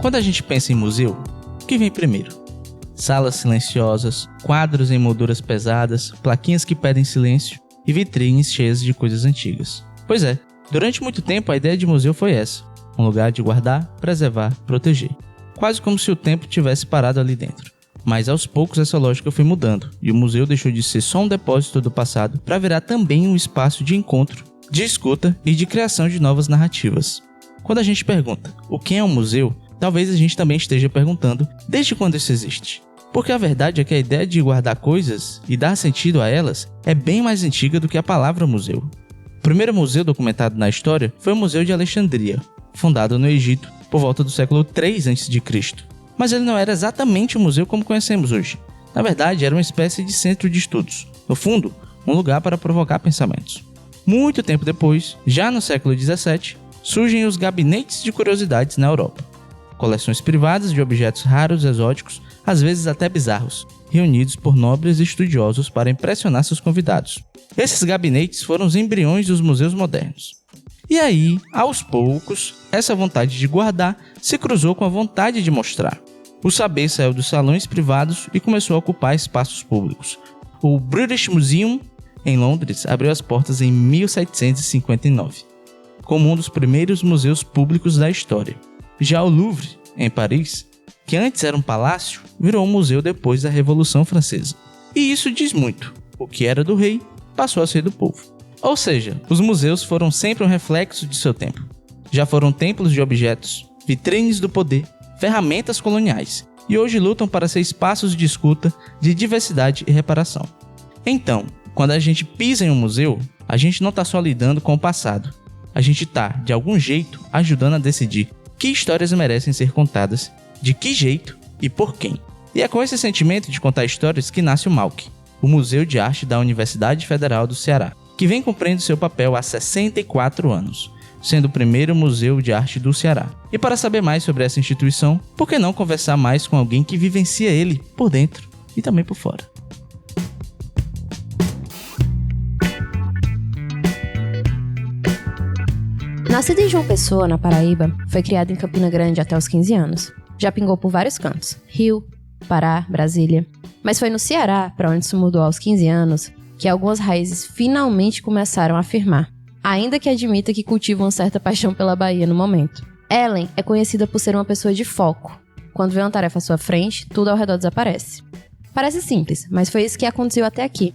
Quando a gente pensa em museu, o que vem primeiro? Salas silenciosas, quadros em molduras pesadas, plaquinhas que pedem silêncio e vitrines cheias de coisas antigas. Pois é, durante muito tempo a ideia de museu foi essa, um lugar de guardar, preservar, proteger. Quase como se o tempo tivesse parado ali dentro. Mas aos poucos essa lógica foi mudando e o museu deixou de ser só um depósito do passado para virar também um espaço de encontro, de escuta e de criação de novas narrativas. Quando a gente pergunta o que é um museu, talvez a gente também esteja perguntando desde quando isso existe. Porque a verdade é que a ideia de guardar coisas e dar sentido a elas é bem mais antiga do que a palavra museu. O primeiro museu documentado na história foi o Museu de Alexandria, fundado no Egito por volta do século III a.C. Mas ele não era exatamente um museu como conhecemos hoje. Na verdade, era uma espécie de centro de estudos. No fundo, um lugar para provocar pensamentos. Muito tempo depois, já no século XVII, surgem os gabinetes de curiosidades na Europa. Coleções privadas de objetos raros e exóticos, às vezes até bizarros, reunidos por nobres e estudiosos para impressionar seus convidados. Esses gabinetes foram os embriões dos museus modernos. E aí, aos poucos, essa vontade de guardar se cruzou com a vontade de mostrar. O saber saiu dos salões privados e começou a ocupar espaços públicos. O British Museum, em Londres, abriu as portas em 1759, como um dos primeiros museus públicos da história. Já o Louvre, em Paris, que antes era um palácio, virou um museu depois da Revolução Francesa. E isso diz muito. O que era do rei passou a ser do povo. Ou seja, os museus foram sempre um reflexo de seu tempo. Já foram templos de objetos, vitrines do poder, ferramentas coloniais, e hoje lutam para ser espaços de escuta, de diversidade e reparação. Então, quando a gente pisa em um museu, a gente não está só lidando com o passado. A gente está, de algum jeito, ajudando a decidir que histórias merecem ser contadas, de que jeito e por quem. E é com esse sentimento de contar histórias que nasce o MAUC, o Museu de Arte da Universidade Federal do Ceará, que vem cumprindo seu papel há 64 anos, sendo o primeiro museu de arte do Ceará. E para saber mais sobre essa instituição, por que não conversar mais com alguém que vivencia ele por dentro e também por fora? Nascido em João Pessoa, na Paraíba, foi criado em Campina Grande até os 15 anos. Já pingou por vários cantos, Rio, Pará, Brasília. Mas foi no Ceará, para onde se mudou aos 15 anos, que algumas raízes finalmente começaram a firmar, ainda que admita que cultiva uma certa paixão pela Bahia no momento. Ellen é conhecida por ser uma pessoa de foco. Quando vê uma tarefa à sua frente, tudo ao redor desaparece. Parece simples, mas foi isso que aconteceu até aqui.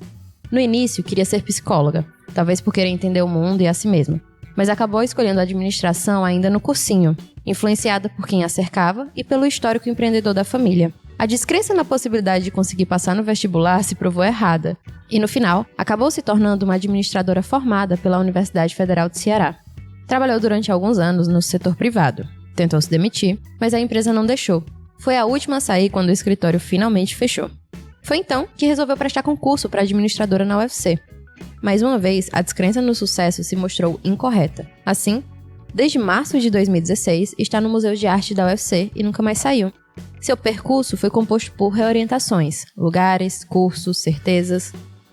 No início, queria ser psicóloga, talvez por querer entender o mundo e a si mesma, mas acabou escolhendo a administração ainda no cursinho, influenciada por quem a cercava e pelo histórico empreendedor da família. A descrença na possibilidade de conseguir passar no vestibular se provou errada, e no final, acabou se tornando uma administradora formada pela Universidade Federal do Ceará. Trabalhou durante alguns anos no setor privado. Tentou se demitir, mas a empresa não deixou. Foi a última a sair quando o escritório finalmente fechou. Foi então que resolveu prestar concurso para administradora na UFC. Mais uma vez, a descrença no sucesso se mostrou incorreta. Assim, desde março de 2016, está no Museu de Arte da UFC e nunca mais saiu. Seu percurso foi composto por reorientações, lugares, cursos, certezas.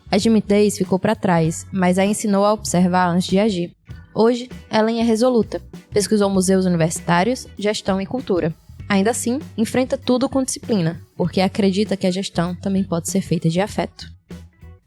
A timidez ficou para trás, mas a ensinou a observar antes de agir. Hoje, Ellen é resoluta. Pesquisou museus universitários, gestão e cultura. Ainda assim, enfrenta tudo com disciplina, porque acredita que a gestão também pode ser feita de afeto.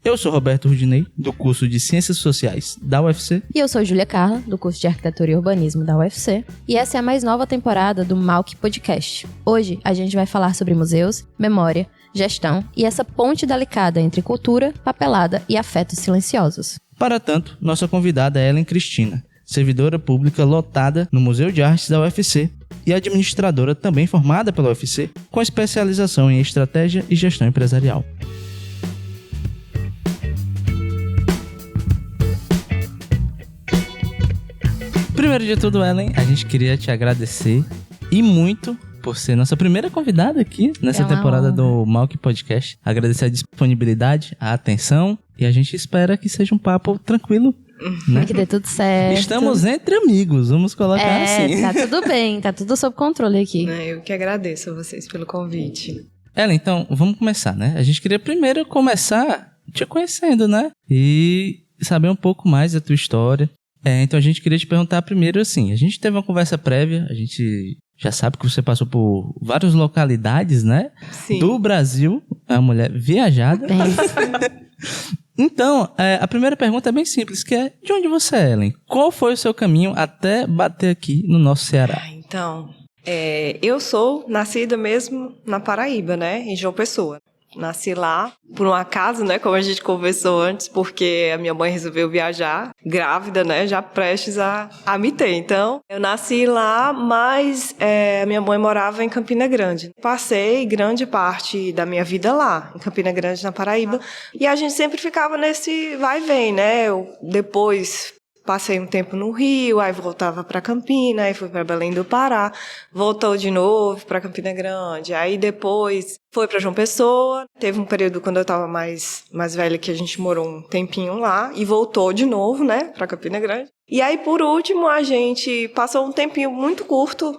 Eu sou Roberto Rudinei, do curso de Ciências Sociais da UFC. E eu sou Júlia Carla, do curso de Arquitetura e Urbanismo da UFC. E essa é a mais nova temporada do MAUC Podcast. Hoje, a gente vai falar sobre museus, memória, gestão e essa ponte delicada entre cultura, papelada e afetos silenciosos. Para tanto, nossa convidada é Ellen Cristina, servidora pública lotada no Museu de Artes da UFC e administradora também formada pela UFC, com especialização em estratégia e gestão empresarial. Primeiro de tudo, Ellen, a gente queria te agradecer e muito por ser nossa primeira convidada aqui nessa temporada do MAUC Podcast. Agradecer a disponibilidade, a atenção e a gente espera que seja um papo tranquilo, né? Que dê tudo certo. Estamos entre amigos, vamos colocar assim. Tá tudo bem, tá tudo sob controle aqui. Eu que agradeço a vocês pelo convite. Ellen, então, vamos começar, né? A gente queria primeiro começar te conhecendo, né? E saber um pouco mais da tua história. Então a gente queria te perguntar primeiro assim, a gente teve uma conversa prévia, a gente já sabe que você passou por várias localidades, né? Sim. Do Brasil, é uma mulher viajada. Então, a primeira pergunta é bem simples, que é, de onde você é, Ellen? Qual foi o seu caminho até bater aqui no nosso Ceará? Então, eu sou nascida mesmo na Paraíba, né? Em João Pessoa. Nasci lá, por um acaso, né? Como a gente conversou antes, porque a minha mãe resolveu viajar, grávida, né? Já prestes a me ter. Então, eu nasci lá, mas a minha mãe morava em Campina Grande. Passei grande parte da minha vida lá, em Campina Grande, na Paraíba. E a gente sempre ficava nesse vai e vem, né? Eu depois passei um tempo no Rio, aí voltava para Campina, aí fui para Belém do Pará, voltou de novo para Campina Grande, aí depois foi para João Pessoa. Teve um período quando eu estava mais velha que a gente morou um tempinho lá e voltou de novo, né, para Campina Grande. E aí, por último, a gente passou um tempinho muito curto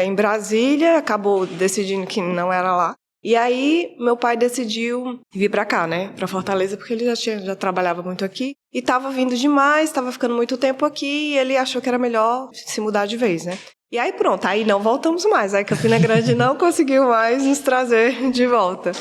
em Brasília, acabou decidindo que não era lá. E aí, meu pai decidiu vir pra cá, né? Pra Fortaleza, porque ele já trabalhava muito aqui. E tava vindo demais, tava ficando muito tempo aqui, e ele achou que era melhor se mudar de vez, né? E aí pronto, aí não voltamos mais. Aí Campina Grande não conseguiu mais nos trazer de volta.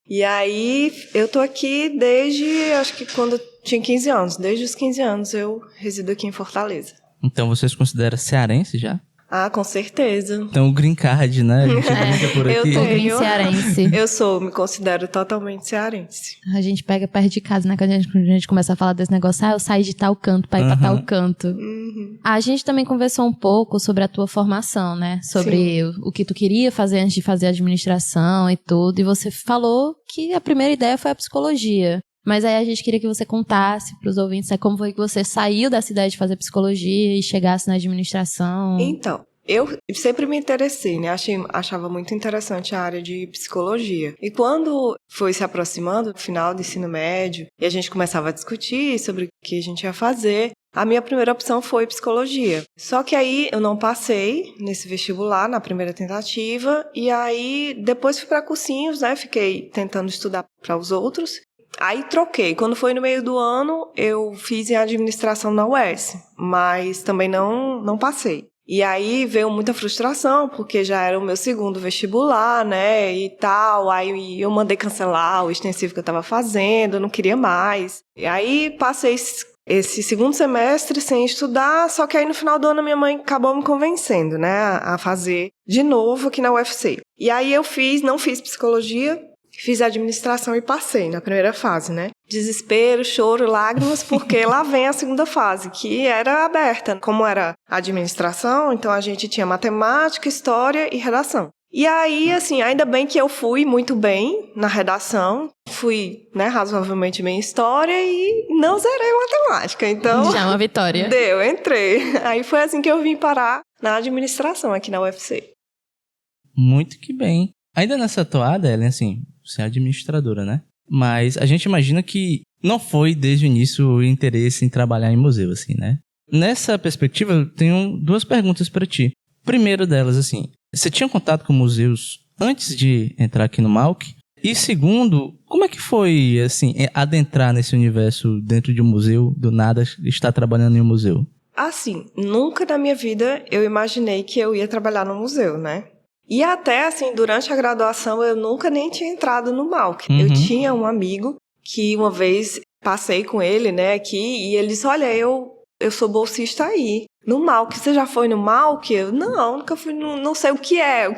E aí, eu tô aqui desde, acho que quando eu tinha 15 anos. Desde os 15 anos eu resido aqui em Fortaleza. Então, você se considera cearense já? Ah, com certeza. Então, o green card, né? A gente brinca por aqui. Eu Green cearense. me considero totalmente cearense. A gente pega perto de casa, né? Quando a gente começa a falar desse negócio, eu saí de tal canto pra ir pra tal canto. Uhum. A gente também conversou um pouco sobre a tua formação, né? Sobre o que tu queria fazer antes de fazer administração e tudo. E você falou que a primeira ideia foi a psicologia. Mas aí a gente queria que você contasse pros ouvintes, né, como foi que você saiu dessa ideia de fazer psicologia e chegasse na administração. Então, eu sempre me interessei, né? Achava muito interessante a área de psicologia. E quando foi se aproximando do final do ensino médio, e a gente começava a discutir sobre o que a gente ia fazer, a minha primeira opção foi psicologia. Só que aí eu não passei nesse vestibular na primeira tentativa, e aí depois fui para cursinhos, né? Fiquei tentando estudar para os outros. Aí troquei. Quando foi no meio do ano, eu fiz em administração na UES, mas também não passei. E aí veio muita frustração, porque já era o meu segundo vestibular, né, e tal. Aí eu mandei cancelar o extensivo que eu estava fazendo, eu não queria mais. E aí passei esse segundo semestre sem estudar, só que aí no final do ano minha mãe acabou me convencendo, né, a fazer de novo aqui na UFC. E aí eu não fiz psicologia, fiz administração e passei na primeira fase, né? Desespero, choro, lágrimas, porque lá vem a segunda fase, que era aberta. Como era administração, então a gente tinha matemática, história e redação. E aí, assim, ainda bem que eu fui muito bem na redação, fui, né, razoavelmente bem em história e não zerei matemática, então... Já é uma vitória. Deu, entrei. Aí foi assim que eu vim parar na administração aqui na UFC. Muito que bem. Ainda nessa toada, Ellen, assim, você é administradora, né? Mas a gente imagina que não foi desde o início o interesse em trabalhar em museu, assim, né? Nessa perspectiva, eu tenho duas perguntas para ti. Primeiro delas, assim, você tinha contato com museus antes de entrar aqui no Malc? E segundo, como é que foi, assim, adentrar nesse universo dentro de um museu, do nada estar trabalhando em um museu? Assim, nunca na minha vida eu imaginei que eu ia trabalhar no museu, né? E até, assim, durante a graduação, eu nunca nem tinha entrado no Malc. Eu tinha um amigo que uma vez passei com ele, né, aqui, e ele disse, olha, eu sou bolsista aí. No Malc, você já foi no Malc? Eu, não, nunca fui, não sei o que é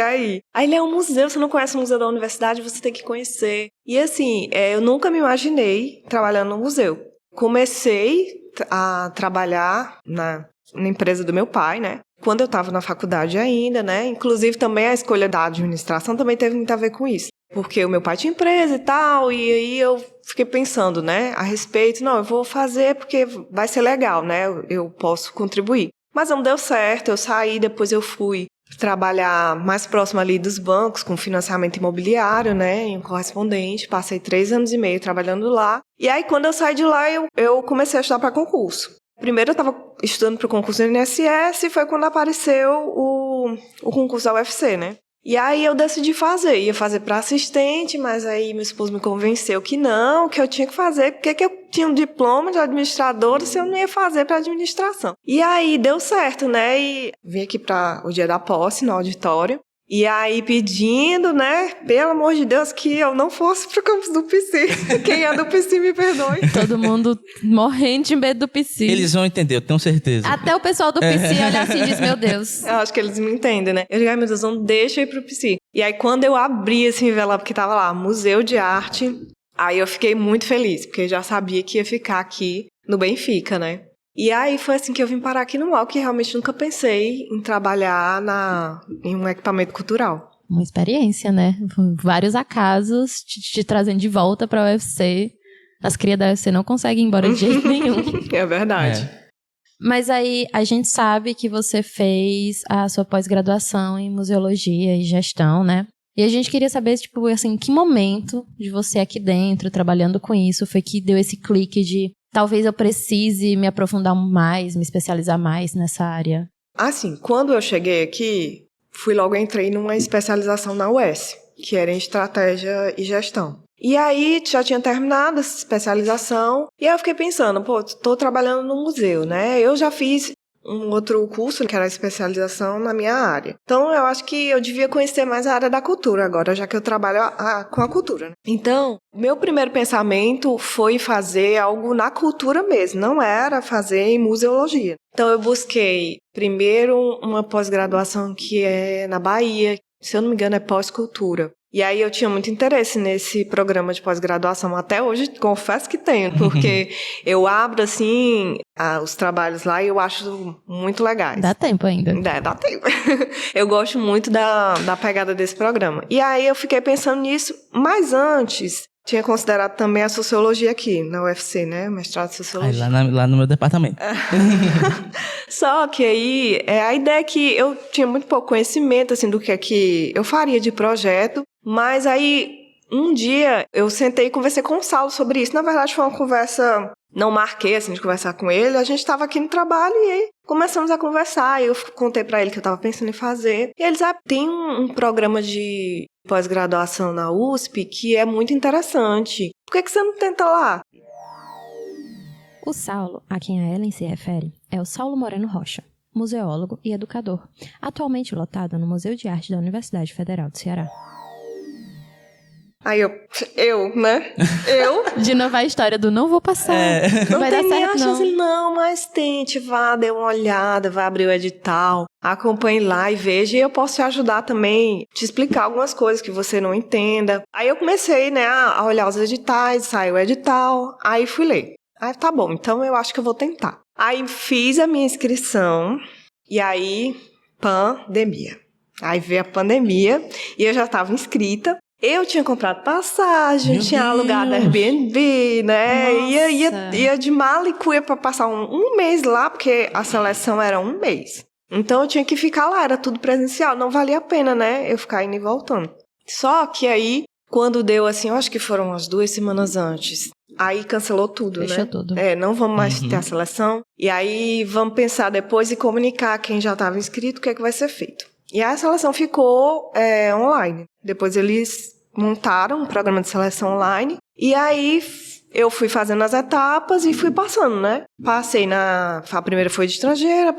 aí. Aí ele é um museu, você não conhece o museu da universidade, você tem que conhecer. E assim, eu nunca me imaginei trabalhando no museu. Comecei a trabalhar na empresa do meu pai, né? Quando eu estava na faculdade ainda, né? Inclusive também a escolha da administração também teve muito a ver com isso. Porque o meu pai tinha empresa e tal, e aí eu fiquei pensando, né, a respeito, não, eu vou fazer porque vai ser legal, né, eu posso contribuir. Mas não deu certo, eu saí, depois eu fui trabalhar mais próximo ali dos bancos, com financiamento imobiliário, né, em correspondente, passei 3 anos e meio trabalhando lá. E aí, quando eu saí de lá, eu comecei a estudar para concurso. Primeiro eu estava estudando para o concurso do INSS e foi quando apareceu o concurso da UFC, né. E aí eu decidi fazer. Ia fazer para assistente, mas aí meu esposo me convenceu que não, que eu tinha que fazer, porque que eu tinha um diploma de administradora se eu não ia fazer para administração. E aí deu certo, né? E vim aqui para o dia da posse, no auditório. E aí pedindo, né, pelo amor de Deus, que eu não fosse pro campus do PC. Quem é do PC me perdoe. Todo mundo morrendo de medo do PC. Eles vão entender, eu tenho certeza. Até o pessoal do PC olhar assim e diz, meu Deus. Eu acho que eles me entendem, né? Eu digo, ai meu Deus, não deixa eu ir pro PC. E aí quando eu abri esse envelope que tava lá, Museu de Arte, aí eu fiquei muito feliz, porque eu já sabia que ia ficar aqui no Benfica, né? E aí foi assim que eu vim parar aqui no UOL, que realmente nunca pensei em trabalhar em um equipamento cultural. Uma experiência, né? Vários acasos te trazendo de volta pra UFC. As crias da UFC não conseguem ir embora de jeito nenhum. É verdade. Mas aí a gente sabe que você fez a sua pós-graduação em museologia e gestão, né? E a gente queria saber, tipo, assim, que momento de você aqui dentro, trabalhando com isso, foi que deu esse clique de talvez eu precise me aprofundar mais, me especializar mais nessa área? Assim, quando eu cheguei aqui, entrei numa especialização na UES, que era em estratégia e gestão. E aí, já tinha terminado essa especialização, e aí eu fiquei pensando, tô trabalhando no museu, né? Eu já fiz um outro curso, que era a especialização na minha área. Então, eu acho que eu devia conhecer mais a área da cultura agora, já que eu trabalho com a cultura, né? Então, meu primeiro pensamento foi fazer algo na cultura mesmo, não era fazer em museologia. Então, eu busquei, primeiro, uma pós-graduação que é na Bahia, se eu não me engano, é pós-cultura. E aí eu tinha muito interesse nesse programa de pós-graduação. Até hoje, confesso que tenho, porque eu abro, assim, os trabalhos lá e eu acho muito legais. Dá tempo ainda. Dá tempo. Eu gosto muito da pegada desse programa. E aí eu fiquei pensando nisso, mas antes, tinha considerado também a sociologia aqui, na UFC, né? Mestrado de sociologia. Aí, lá no meu departamento. Só que aí, a ideia é que eu tinha muito pouco conhecimento, assim, do que é que eu faria de projeto, mas aí, um dia, eu sentei e conversei com o Saulo sobre isso. Na verdade, foi uma conversa, não marquei, assim, de conversar com ele. A gente estava aqui no trabalho e aí começamos a conversar. Eu contei para ele que eu estava pensando em fazer. E eles, tem um programa de pós-graduação na USP que é muito interessante. Por que você não tenta lá? O Saulo, a quem a Ellen se refere, é o Saulo Moreno Rocha, museólogo e educador, atualmente lotado no Museu de Arte da Universidade Federal do Ceará. Aí né? De novo a história do não vou passar, não vai dar certo não. Assim, não, mas tente, vá, dê uma olhada, vai abrir o edital, acompanhe lá e veja, e eu posso te ajudar também, te explicar algumas coisas que você não entenda. Aí eu comecei, né, a olhar os editais, saiu o edital, aí fui ler. Aí tá bom, então eu acho que eu vou tentar. Aí fiz a minha inscrição, e aí, pandemia. Aí veio a pandemia, e eu já estava inscrita. Eu tinha comprado passagem, tinha alugado Airbnb, né? Ia de mala e cuia para passar um mês lá, porque a seleção era um mês. Então eu tinha que ficar lá, era tudo presencial. Não valia a pena, né? Eu ficar indo e voltando. Só que aí, quando deu assim, eu acho que foram umas 2 semanas antes, aí cancelou tudo, Fechou né? tudo. Não vamos mais ter a seleção. E aí vamos pensar depois e comunicar quem já estava inscrito o que é que vai ser feito. E a seleção ficou online. Depois eles montaram um programa de seleção online. E aí eu fui fazendo as etapas e fui passando, né? A primeira foi de estrangeira,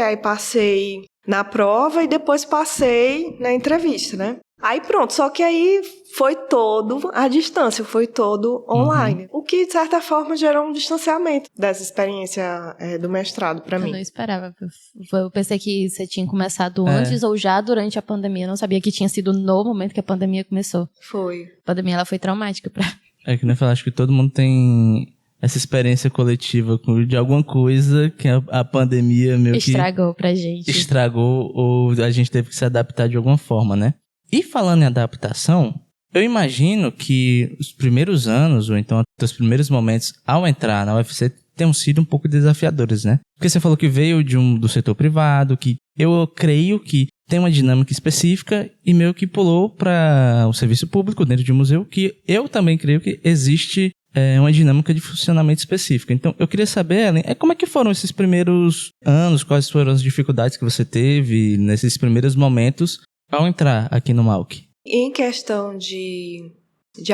aí passei na prova e depois passei na entrevista, né? Aí pronto, só que aí foi todo à distância, foi todo online. O que, de certa forma, gerou um distanciamento dessa experiência do mestrado para mim. Eu não esperava. Eu pensei que você tinha começado antes ou já durante a pandemia. Eu não sabia que tinha sido no momento que a pandemia começou. Foi. A pandemia ela foi traumática pra... É que nem eu falo, acho que todo mundo tem essa experiência coletiva de alguma coisa que a pandemia meio que estragou pra gente. Estragou ou a gente teve que se adaptar de alguma forma, né? E falando em adaptação, eu imagino que os primeiros anos, ou então os primeiros momentos ao entrar na UFC tenham sido um pouco desafiadores, né? Porque você falou que veio do setor privado, que eu creio que tem uma dinâmica específica e meio que pulou para o serviço público dentro de um museu, que eu também creio que existe uma dinâmica de funcionamento específica. Então, eu queria saber, Ellen, como é que foram esses primeiros anos, quais foram as dificuldades que você teve nesses primeiros momentos Ao entrar aqui no MAUC? Em questão de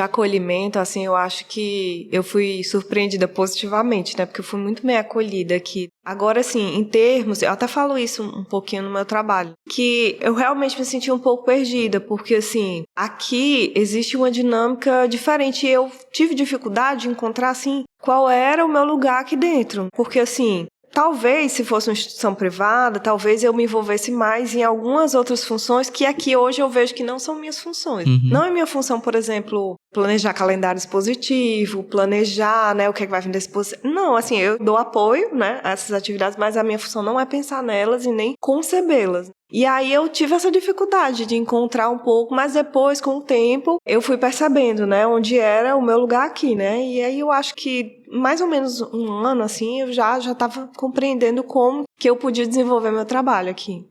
acolhimento, assim, eu acho que eu fui surpreendida positivamente, né? Porque eu fui muito bem acolhida aqui. Agora, assim, em termos, eu até falo isso um pouquinho no meu trabalho, que eu realmente me senti um pouco perdida, porque, assim, aqui existe uma dinâmica diferente e eu tive dificuldade de encontrar, assim, qual era o meu lugar aqui dentro. Porque, assim, talvez, se fosse uma instituição privada, talvez eu me envolvesse mais em algumas outras funções que aqui hoje eu vejo que não são minhas funções. Não é minha função, por exemplo, planejar calendário expositivo, planejar, né, o que é que vai vir da exposição. Não, assim, eu dou apoio, né, a essas atividades, mas a minha função não é pensar nelas e nem concebê-las. E aí eu tive essa dificuldade de encontrar um pouco, mas depois, com o tempo, eu fui percebendo, né, onde era o meu lugar aqui, né, e aí eu acho que mais ou menos um ano, assim, eu já estava compreendendo como que eu podia desenvolver meu trabalho aqui.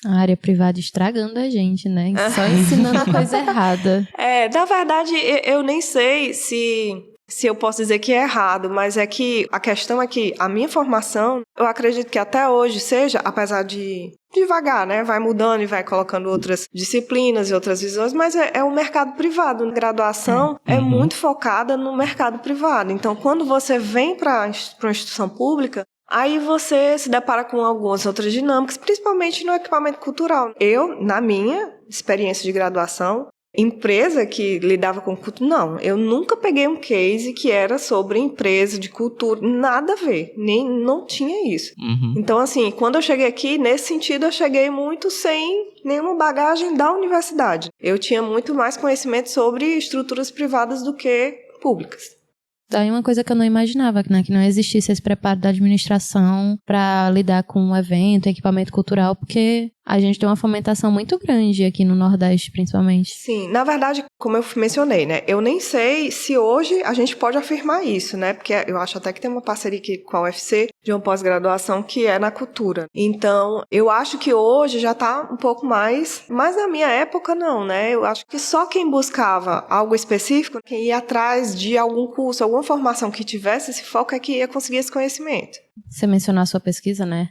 A área privada estragando a gente, né? Só ensinando a coisa errada. Na verdade, eu nem sei se eu posso dizer que é errado, mas é que a questão é que a minha formação, eu acredito que até hoje seja, apesar de devagar, né? Vai mudando e vai colocando outras disciplinas e outras visões, mas é o mercado privado. A graduação é muito focada no mercado privado. Então, quando você vem para uma instituição pública, aí você se depara com algumas outras dinâmicas, principalmente no equipamento cultural. Eu, na minha experiência de graduação, empresa que lidava com cultura, não, eu nunca peguei um case que era sobre empresa de cultura, nada a ver, não tinha isso. Então, assim, quando eu cheguei aqui, nesse sentido, eu cheguei muito sem nenhuma bagagem da universidade. Eu tinha muito mais conhecimento sobre estruturas privadas do que públicas. Daí uma coisa que eu não imaginava, né? Que não existisse esse preparo da administração para lidar com um evento, equipamento cultural, porque a gente tem uma fomentação muito grande aqui no Nordeste, principalmente. Sim, na verdade, como eu mencionei, né? Eu nem sei se hoje a gente pode afirmar isso, né? Porque eu acho até que tem uma parceria aqui com a UFC de uma pós-graduação que é na cultura. Então, eu acho que hoje já está um pouco mais, mas na minha época não, né? Eu acho que só quem buscava algo específico, quem ia atrás de algum curso, alguma formação que tivesse esse foco é que ia conseguir esse conhecimento. Você mencionou a sua pesquisa, né?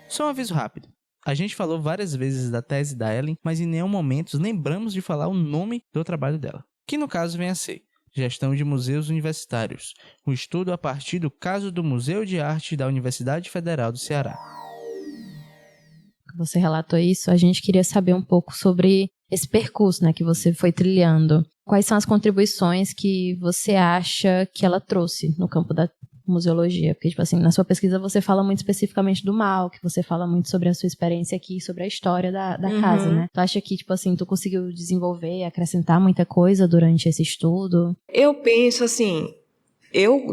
Só um aviso rápido. A gente falou várias vezes da tese da Ellen, mas em nenhum momento lembramos de falar o nome do trabalho dela, que no caso vem a ser Gestão de Museus Universitários, um estudo a partir do caso do Museu de Arte da Universidade Federal do Ceará. Você relatou isso, a gente queria saber um pouco sobre esse percurso, né, que você foi trilhando. Quais são as contribuições que você acha que ela trouxe no campo da museologia? Porque, tipo assim, na sua pesquisa você fala muito especificamente do MAUC, você fala muito sobre a sua experiência aqui, sobre a história da casa, né? Tu acha que, tipo assim, tu conseguiu desenvolver, acrescentar muita coisa durante esse estudo? Eu penso assim,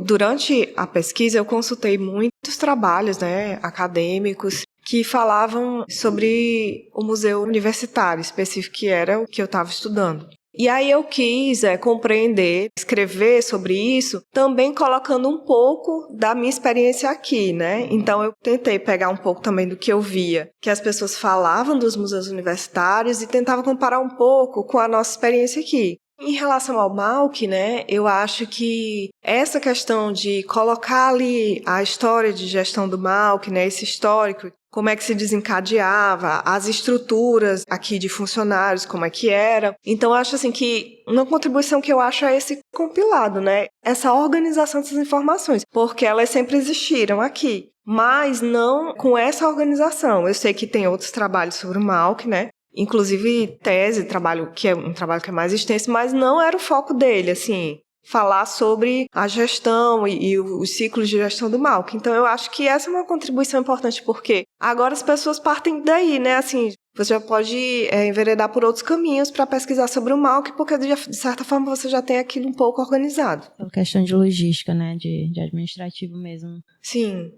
durante a pesquisa, eu consultei muitos trabalhos, né, acadêmicos, que falavam sobre o museu universitário específico, que era o que eu estava estudando. E aí eu quis compreender, escrever sobre isso, também colocando um pouco da minha experiência aqui, né? Então eu tentei pegar um pouco também do que eu via, que as pessoas falavam dos museus universitários e tentava comparar um pouco com a nossa experiência aqui. Em relação ao MAUC, né, eu acho que essa questão de colocar ali a história de gestão do MAUC, né, esse histórico, como é que se desencadeava, as estruturas aqui de funcionários, como é que era. Então, eu acho assim que uma contribuição que eu acho é esse compilado, né, essa organização dessas informações, porque elas sempre existiram aqui, mas não com essa organização. Eu sei que tem outros trabalhos sobre o MAUC, né, inclusive tese, trabalho que é um trabalho que é mais extenso, mas não era o foco dele, assim, falar sobre a gestão e os ciclos de gestão do MAUC. Então, eu acho que essa é uma contribuição importante, porque agora as pessoas partem daí, né, assim, você já pode enveredar por outros caminhos para pesquisar sobre o MAUC, porque de certa forma você já tem aquilo um pouco organizado. É uma questão de logística, né, de administrativo mesmo. Sim.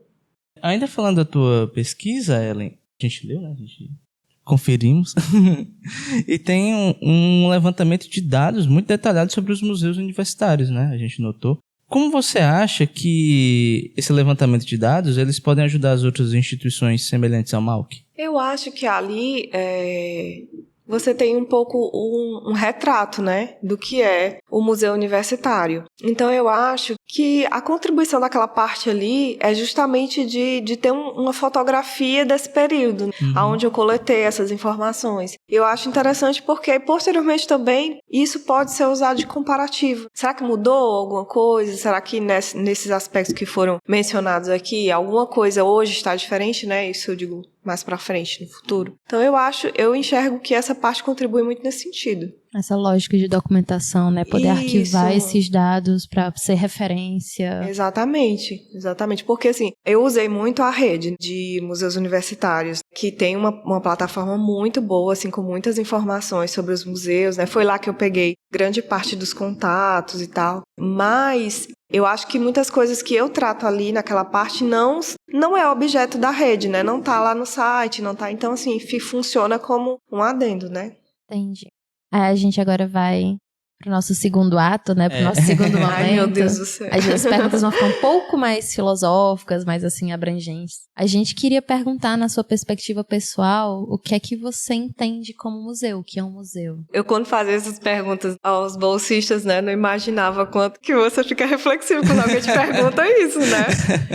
Ainda falando da tua pesquisa, Ellen, a gente leu, né, a gente conferimos, e tem um levantamento de dados muito detalhado sobre os museus universitários, né? A gente notou. Como você acha que esse levantamento de dados, eles podem ajudar as outras instituições semelhantes ao MAUC? Eu acho que ali você tem um pouco um retrato, né, do que é o museu universitário. Então, eu acho que a contribuição daquela parte ali é justamente de ter uma fotografia desse período, onde eu coletei essas informações. Eu acho interessante porque, posteriormente também, isso pode ser usado de comparativo. Será que mudou alguma coisa? Será que nesses aspectos que foram mencionados aqui, alguma coisa hoje está diferente, né? Isso eu digo mais pra frente, no futuro. Então eu enxergo que essa parte contribui muito nesse sentido. Essa lógica de documentação, né? Poder arquivar esses dados para ser referência. Exatamente. Porque, assim, eu usei muito a rede de museus universitários, que tem uma plataforma muito boa, assim, com muitas informações sobre os museus, né? Foi lá que eu peguei grande parte dos contatos e tal. Mas eu acho que muitas coisas que eu trato ali naquela parte não é objeto da rede, né? Não tá lá no site, não tá. Então, assim, funciona como um adendo, né? Entendi. Aí a gente agora vai pro nosso segundo ato, né? Pro nosso segundo momento. Ai, meu Deus do céu. As perguntas vão ficar um pouco mais filosóficas, mais assim, abrangentes. A gente queria perguntar, na sua perspectiva pessoal, o que é que você entende como museu? O que é um museu? Eu, quando fazia essas perguntas aos bolsistas, né, não imaginava quanto que você fica reflexivo quando alguém te pergunta isso, né?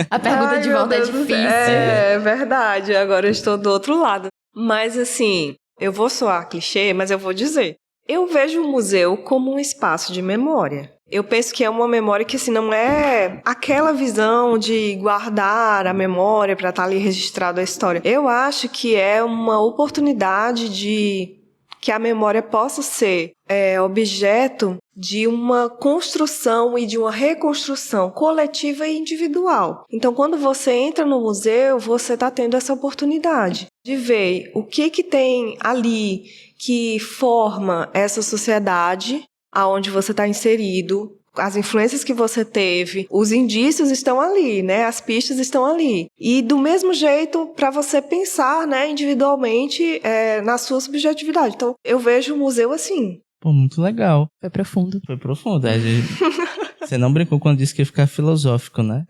A pergunta de volta é difícil. É verdade, agora eu estou do outro lado. Mas, assim, eu vou soar clichê, mas eu vou dizer. Eu vejo o museu como um espaço de memória. Eu penso que é uma memória que, assim, não é aquela visão de guardar a memória para estar ali registrado a história. Eu acho que é uma oportunidade de que a memória possa ser objeto de uma construção e de uma reconstrução coletiva e individual. Então, quando você entra no museu, você está tendo essa oportunidade de ver o que tem ali que forma essa sociedade aonde você está inserido, as influências que você teve, os indícios estão ali, né? As pistas estão ali. E do mesmo jeito, para você pensar, né, individualmente na sua subjetividade. Então, eu vejo o museu assim. Pô, muito legal. Foi profundo. Você não brincou quando disse que ia ficar filosófico, né?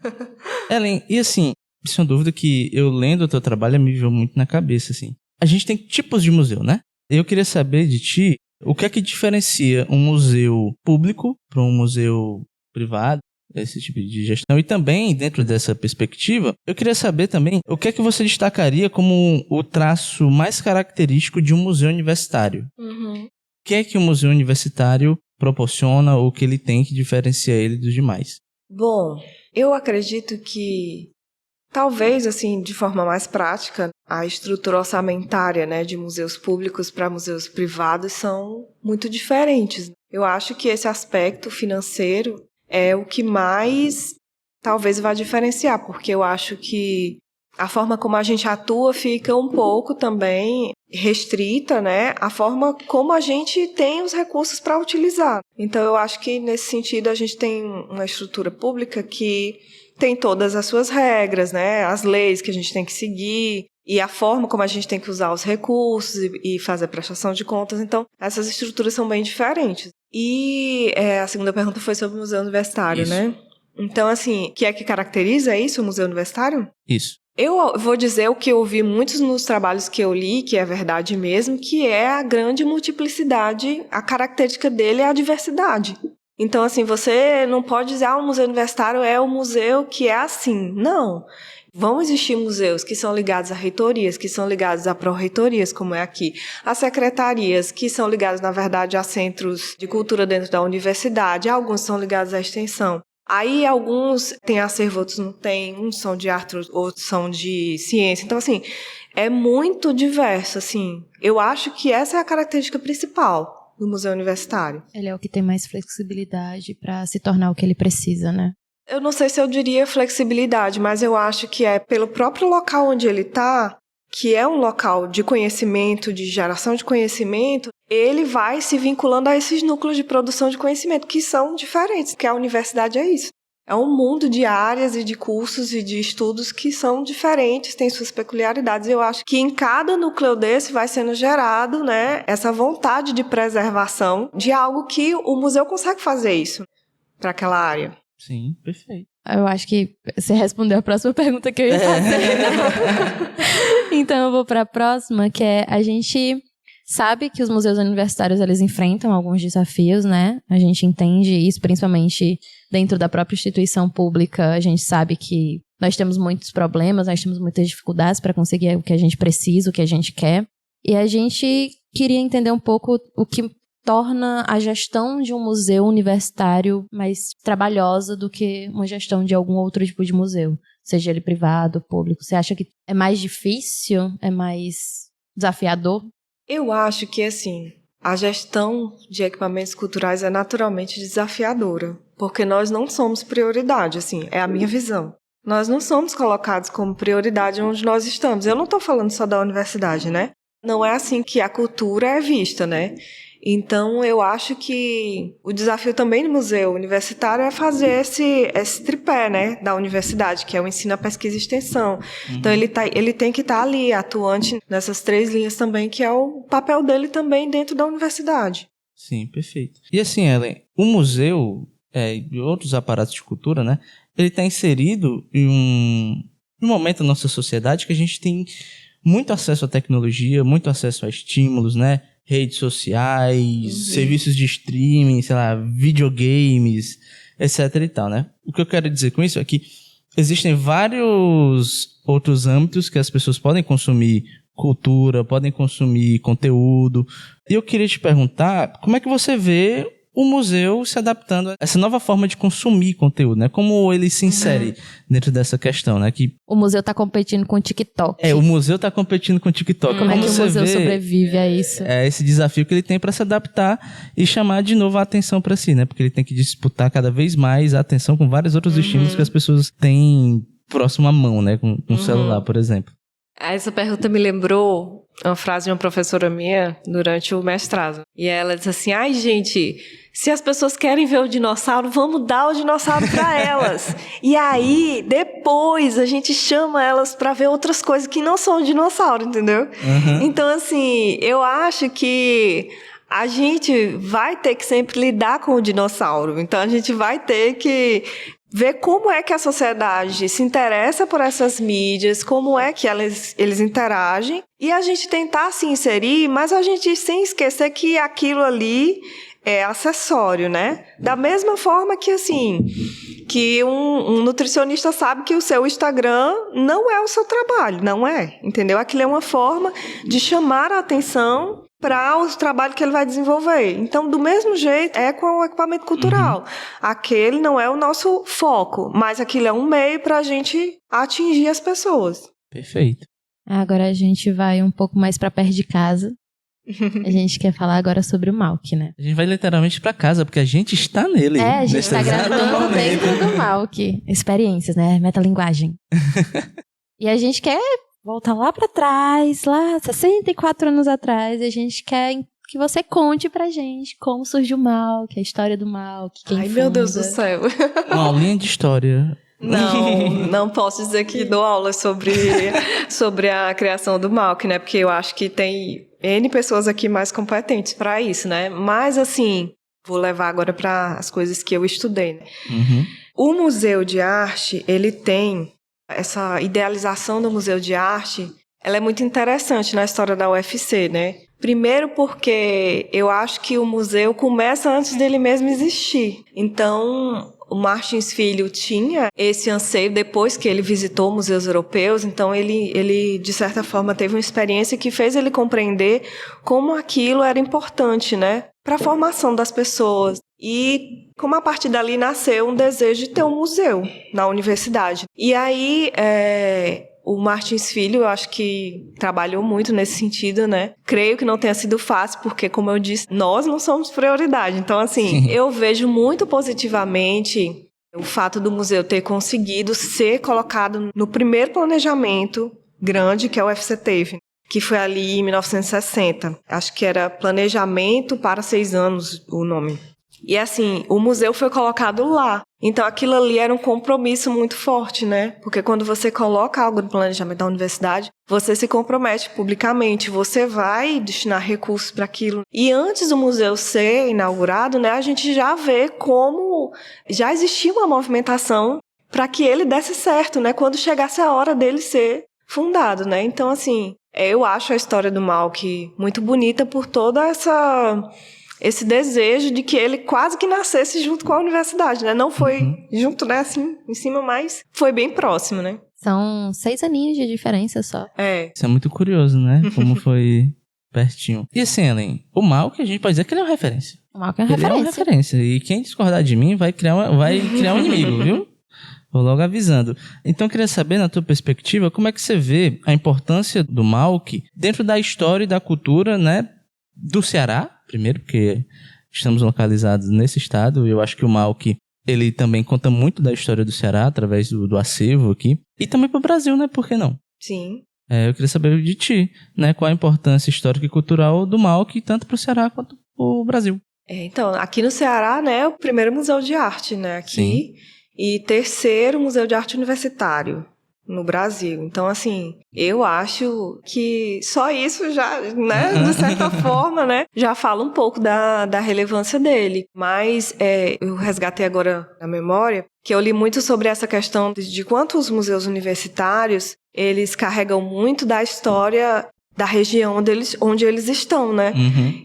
Ellen, e assim, sem dúvida que eu lendo o teu trabalho me veio muito na cabeça, assim. A gente tem tipos de museu, né? Eu queria saber de ti, o que é que diferencia um museu público para um museu privado, esse tipo de gestão? E também, dentro dessa perspectiva, eu queria saber também o que é que você destacaria como o traço mais característico de um museu universitário. O que é que um museu universitário proporciona ou que ele tem que diferenciar ele dos demais? Bom, eu acredito que talvez, assim, de forma mais prática, a estrutura orçamentária, né, de museus públicos para museus privados são muito diferentes. Eu acho que esse aspecto financeiro é o que mais talvez vai diferenciar, porque eu acho que a forma como a gente atua fica um pouco também restrita, né, a forma como a gente tem os recursos para utilizar. Então, eu acho que, nesse sentido, a gente tem uma estrutura pública que tem todas as suas regras, né? As leis que a gente tem que seguir e a forma como a gente tem que usar os recursos e fazer a prestação de contas. Então, essas estruturas são bem diferentes. E a segunda pergunta foi sobre o museu universitário, Isso. né? Então, assim, o que é que caracteriza isso, o museu universitário? Isso. Eu vou dizer o que eu vi muitos nos trabalhos que eu li, que é verdade mesmo, que é a grande multiplicidade, a característica dele é a diversidade. Então, assim, você não pode dizer, o museu universitário é o museu que é assim. Não. Vão existir museus que são ligados a reitorias, que são ligados a pró-reitorias, como é aqui. As secretarias, que são ligadas, na verdade, a centros de cultura dentro da universidade. Alguns são ligados à extensão. Aí, alguns têm acervo, outros não têm. Uns são de arte, outros são de ciência. Então, assim, é muito diverso, assim. Eu acho que essa é a característica principal do museu universitário. Ele é o que tem mais flexibilidade para se tornar o que ele precisa, né? Eu não sei se eu diria flexibilidade, mas eu acho que é pelo próprio local onde ele está, que é um local de conhecimento, de geração de conhecimento, ele vai se vinculando a esses núcleos de produção de conhecimento, que são diferentes, porque a universidade é isso. É um mundo de áreas e de cursos e de estudos que são diferentes, têm suas peculiaridades. Eu acho que em cada núcleo desse vai sendo gerado, né, essa vontade de preservação de algo que o museu consegue fazer isso para aquela área. Sim, perfeito. Eu acho que você respondeu a próxima pergunta que eu ia fazer. Então eu vou para a próxima, que é a gente sabe que os museus universitários, eles enfrentam alguns desafios, né? A gente entende isso, principalmente dentro da própria instituição pública. A gente sabe que nós temos muitos problemas, nós temos muitas dificuldades para conseguir o que a gente precisa, o que a gente quer. E a gente queria entender um pouco o que torna a gestão de um museu universitário mais trabalhosa do que uma gestão de algum outro tipo de museu, seja ele privado, público. Você acha que é mais difícil, é mais desafiador? Eu acho que, assim, a gestão de equipamentos culturais é naturalmente desafiadora, porque nós não somos prioridade, assim, é a minha visão. Nós não somos colocados como prioridade onde nós estamos. Eu não estou falando só da universidade, né? Não é assim que a cultura é vista, né? Então, eu acho que o desafio também do museu universitário é fazer esse tripé, né, da universidade, que é o ensino, a pesquisa e extensão. Então, ele tem que estar ali, atuante nessas 3 linhas também, que é o papel dele também dentro da universidade. Sim, perfeito. E assim, Ellen, o museu e outros aparatos de cultura, né, ele está inserido em um momento da nossa sociedade que a gente tem muito acesso à tecnologia, muito acesso a estímulos, né, redes sociais, serviços de streaming, sei lá, videogames, etc e tal, né? O que eu quero dizer com isso é que existem vários outros âmbitos que as pessoas podem consumir cultura, podem consumir conteúdo. E eu queria te perguntar, como é que você vê o museu se adaptando a essa nova forma de consumir conteúdo, né? Como ele se insere dentro dessa questão, né? Que o museu está competindo com o TikTok. O museu está competindo com o TikTok. Como é que o museu sobrevive a isso? É esse desafio que ele tem para se adaptar e chamar de novo a atenção para si, né? Porque ele tem que disputar cada vez mais a atenção com vários outros estímulos que as pessoas têm próximo à mão, né? Com o celular, por exemplo. Essa pergunta me lembrou uma frase de uma professora minha durante o mestrado. E ela disse assim, ai gente, se as pessoas querem ver o dinossauro, vamos dar o dinossauro para elas. E aí, depois, a gente chama elas para ver outras coisas que não são o dinossauro, entendeu? Então, assim, eu acho que a gente vai ter que sempre lidar com o dinossauro. Então, a gente vai ter que ver como é que a sociedade se interessa por essas mídias, como é que eles interagem, e a gente tentar se inserir, mas a gente sem esquecer que aquilo ali é acessório, né? Da mesma forma que, assim, que um nutricionista sabe que o seu Instagram não é o seu trabalho, não é, entendeu? Aquilo é uma forma de chamar a atenção para o trabalho que ele vai desenvolver. Então, do mesmo jeito, é com o equipamento cultural. Aquele não é o nosso foco, mas aquilo é um meio para a gente atingir as pessoas. Perfeito. Agora a gente vai um pouco mais para perto de casa. A gente quer falar agora sobre o Malk, né? A gente vai literalmente para casa, porque a gente está nele. A gente está gravando dentro do Malk. Experiências, né? Metalinguagem. E a gente quer voltar lá pra trás, lá 64 anos atrás, e a gente quer que você conte pra gente como surgiu o Malk, a história do Malk, quem funda. Meu Deus do céu. Uma aulinha de história. Não posso dizer que dou aula sobre a criação do Malk, né? Porque eu acho que tem N pessoas aqui mais competentes para isso, né? Mas, assim, vou levar agora para as coisas que eu estudei, né? O Museu de Arte, ele tem essa idealização do Museu de Arte, ela é muito interessante na história da UFC, né? Primeiro porque eu acho que o museu começa antes dele mesmo existir. Então, o Martins Filho tinha esse anseio depois que ele visitou museus europeus, então ele de certa forma teve uma experiência que fez ele compreender como aquilo era importante, né, para a formação das pessoas. E como a partir dali nasceu um desejo de ter um museu na universidade. E aí o Martins Filho, eu acho que trabalhou muito nesse sentido, né? Creio que não tenha sido fácil, porque, como eu disse, nós não somos prioridade. Então, assim, eu vejo muito positivamente o fato do museu ter conseguido ser colocado no primeiro planejamento grande que a UFC teve, que foi ali em 1960. Acho que era Planejamento para 6 anos o nome. E assim, o museu foi colocado lá. Então aquilo ali era um compromisso muito forte, né? Porque quando você coloca algo no planejamento da universidade, você se compromete publicamente, você vai destinar recursos para aquilo. E antes do museu ser inaugurado, né, a gente já vê como já existia uma movimentação para que ele desse certo, né? Quando chegasse a hora dele ser fundado, né? Então, assim, Eu acho a história do Malk muito bonita por toda esse desejo de que ele quase que nascesse junto com a universidade, né? Não foi junto, né, assim, em cima, mas foi bem próximo, né? São 6 aninhos de diferença só. Isso é muito curioso, né? Como foi pertinho. E assim, Ellen, o Malk, a gente pode dizer que ele é uma referência. O Malk é uma Ele é uma referência. E quem discordar de mim vai criar um inimigo, viu? Vou logo avisando. Então, eu queria saber, na tua perspectiva, como é que você vê a importância do Malk dentro da história e da cultura, né, do Ceará, primeiro, porque estamos localizados nesse estado, e eu acho que o Malk, ele também conta muito da história do Ceará, através do acervo aqui, e também para o Brasil, né, por que não? Sim. Eu queria saber de ti, né, qual a importância histórica e cultural do Malk, tanto para o Ceará quanto para o Brasil. Então, aqui no Ceará, né, é o primeiro museu de arte, né, aqui. Sim. E terceiro museu de arte universitário no Brasil. Então, assim, eu acho que só isso já, né, de certa forma, né, já fala um pouco da relevância dele. Mas eu resgatei agora na memória que eu li muito sobre essa questão de quanto os museus universitários, eles carregam muito da história da região onde eles estão, né?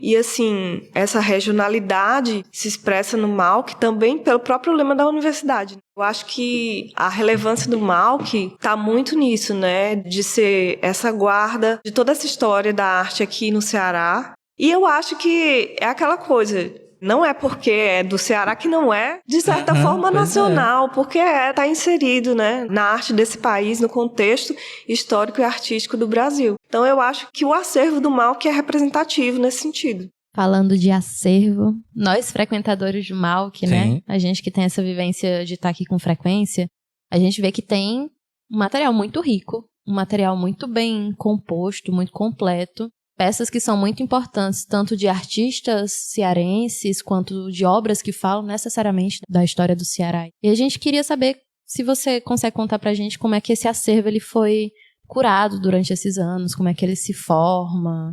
E, assim, essa regionalidade se expressa no Malk também pelo próprio lema da universidade. Eu acho que a relevância do Malk está muito nisso, né? De ser essa guarda de toda essa história da arte aqui no Ceará. E eu acho que é aquela coisa... Não é porque é do Ceará que não é, de certa forma, nacional, porque está inserido, né, na arte desse país, no contexto histórico e artístico do Brasil. Então, eu acho que o acervo do Malk é representativo nesse sentido. Falando de acervo, nós frequentadores do Malk, né, a gente que tem essa vivência de estar aqui com frequência, a gente vê que tem um material muito rico, um material muito bem composto, muito completo, peças que são muito importantes, tanto de artistas cearenses, quanto de obras que falam necessariamente da história do Ceará. E a gente queria saber se você consegue contar pra gente como é que esse acervo ele foi curado durante esses anos, como é que ele se forma.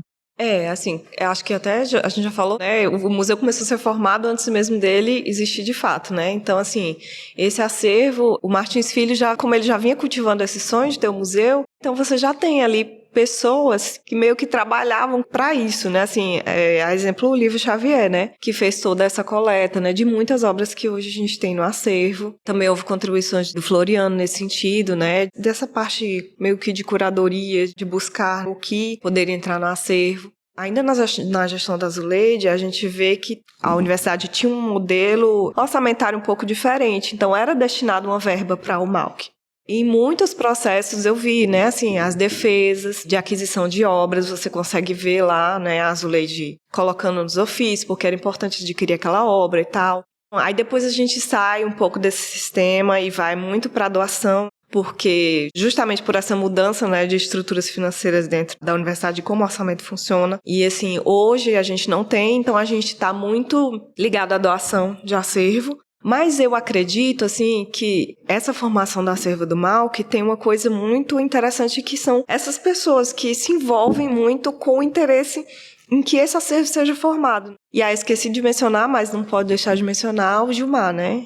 Assim, eu acho que até a gente já falou, né, o museu começou a ser formado antes mesmo dele existir de fato, né, então, assim, esse acervo, o Martins Filho, como ele já vinha cultivando esse sonho de ter um museu, então você já tem ali pessoas que meio que trabalhavam para isso, né, assim, a exemplo o Livro Xavier, né, que fez toda essa coleta, né, de muitas obras que hoje a gente tem no acervo. Também houve contribuições do Floriano nesse sentido, né, dessa parte meio que de curadoria, de buscar o que poderia entrar no acervo. Ainda na gestão da Zuleide, a gente vê que a universidade tinha um modelo orçamentário um pouco diferente, então era destinado uma verba para o Malk. Em muitos processos eu vi, né, assim, as defesas de aquisição de obras, você consegue ver lá, né, a Zuleide colocando nos ofícios, porque era importante adquirir aquela obra e tal. Aí depois a gente sai um pouco desse sistema e vai muito para a doação, porque justamente por essa mudança, né, de estruturas financeiras dentro da universidade, como o orçamento funciona. E, assim, hoje a gente não tem, então a gente está muito ligado à doação de acervo. Mas eu acredito, assim, que essa formação do acervo do Malk tem uma coisa muito interessante, que são essas pessoas que se envolvem muito com o interesse em que esse acervo seja formado. E aí esqueci de mencionar, mas não pode deixar de mencionar o Gilmar, né?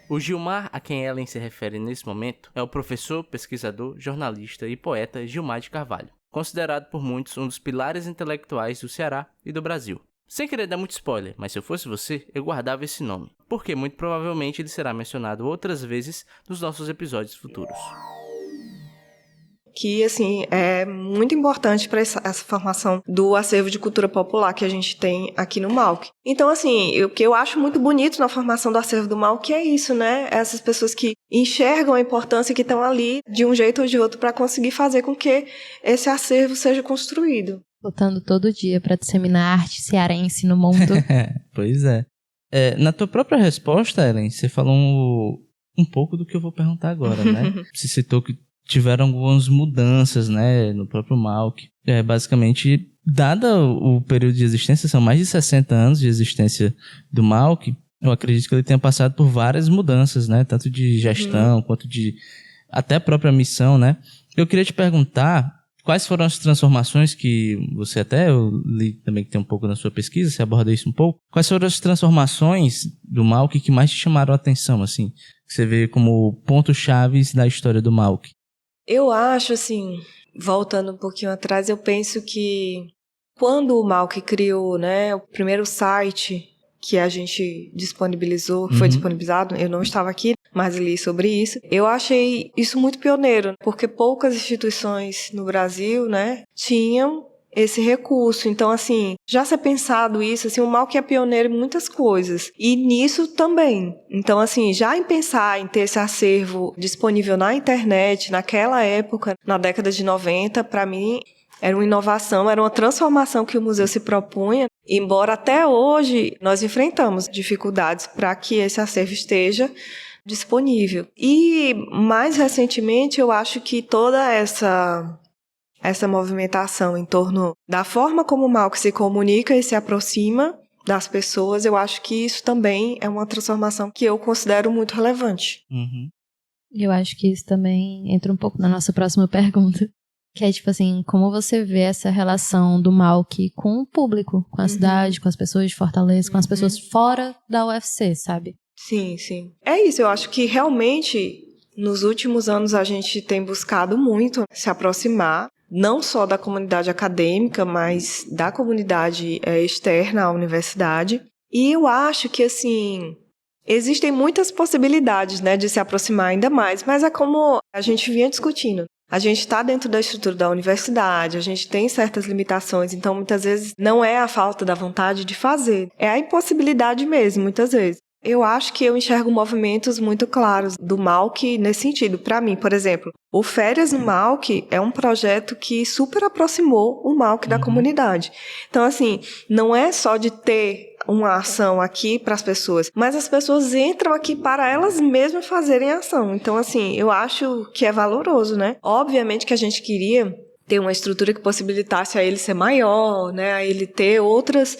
O Gilmar, a quem Ellen se refere nesse momento, é o professor, pesquisador, jornalista e poeta Gilmar de Carvalho, considerado por muitos um dos pilares intelectuais do Ceará e do Brasil. Sem querer dar muito spoiler, mas se eu fosse você, eu guardava esse nome, porque muito provavelmente ele será mencionado outras vezes nos nossos episódios futuros. Que, assim, é muito importante para essa formação do acervo de cultura popular que a gente tem aqui no Malk. Então, assim, o que eu acho muito bonito na formação do acervo do Malk é isso, né? Essas pessoas que enxergam a importância, que estão ali de um jeito ou de outro para conseguir fazer com que esse acervo seja construído. Lutando todo dia para disseminar a arte cearense no mundo. Pois é. Na tua própria resposta, Ellen, você falou um pouco do que eu vou perguntar agora, né? Você citou que tiveram algumas mudanças, né, no próprio Malk. Basicamente, dado o período de existência, são mais de 60 anos de existência do Malk, eu acredito que ele tenha passado por várias mudanças, né, tanto de gestão quanto de até a própria missão, né. Eu queria te perguntar quais foram as transformações que você eu li também que tem um pouco na sua pesquisa, você aborda isso um pouco. Quais foram as transformações do Malk que mais te chamaram a atenção, assim, que você vê como pontos-chave da história do Malk? Eu acho, assim, voltando um pouquinho atrás, eu penso que quando o Malk criou, né, o primeiro site que a gente disponibilizou, foi disponibilizado, eu não estava aqui, mas li sobre isso. Eu achei isso muito pioneiro, porque poucas instituições no Brasil, né, tinham esse recurso. Então, assim, já ser pensado isso, assim, o Malk é pioneiro em muitas coisas. E nisso também. Então, assim, já em pensar em ter esse acervo disponível na internet, naquela época, na década de 90, para mim, era uma inovação, era uma transformação que o museu se propunha, embora até hoje nós enfrentamos dificuldades para que esse acervo esteja disponível. E, mais recentemente, eu acho que toda essa movimentação em torno da forma como o Malk se comunica e se aproxima das pessoas, eu acho que isso também é uma transformação que eu considero muito relevante. Eu acho que isso também entra um pouco na nossa próxima pergunta. Que é tipo assim, como você vê essa relação do Malk com o público, com a cidade, com as pessoas de Fortaleza, com as pessoas fora da UFC, sabe? Sim, sim. É isso, eu acho que realmente nos últimos anos a gente tem buscado muito se aproximar, não só da comunidade acadêmica, mas da comunidade externa à universidade. E eu acho que, assim, existem muitas possibilidades, né, de se aproximar ainda mais, mas é como a gente vinha discutindo. A gente está dentro da estrutura da universidade, a gente tem certas limitações, então muitas vezes não é a falta da vontade de fazer, é a impossibilidade mesmo, muitas vezes. Eu acho que eu enxergo movimentos muito claros do Malk nesse sentido. Para mim, por exemplo, o Férias no Malk é um projeto que super aproximou o Malk da comunidade. Então, assim, não é só de ter uma ação aqui para as pessoas, mas as pessoas entram aqui para elas mesmas fazerem a ação. Então, assim, eu acho que é valoroso, né? Obviamente que a gente queria ter uma estrutura que possibilitasse a ele ser maior, né, a ele ter outras,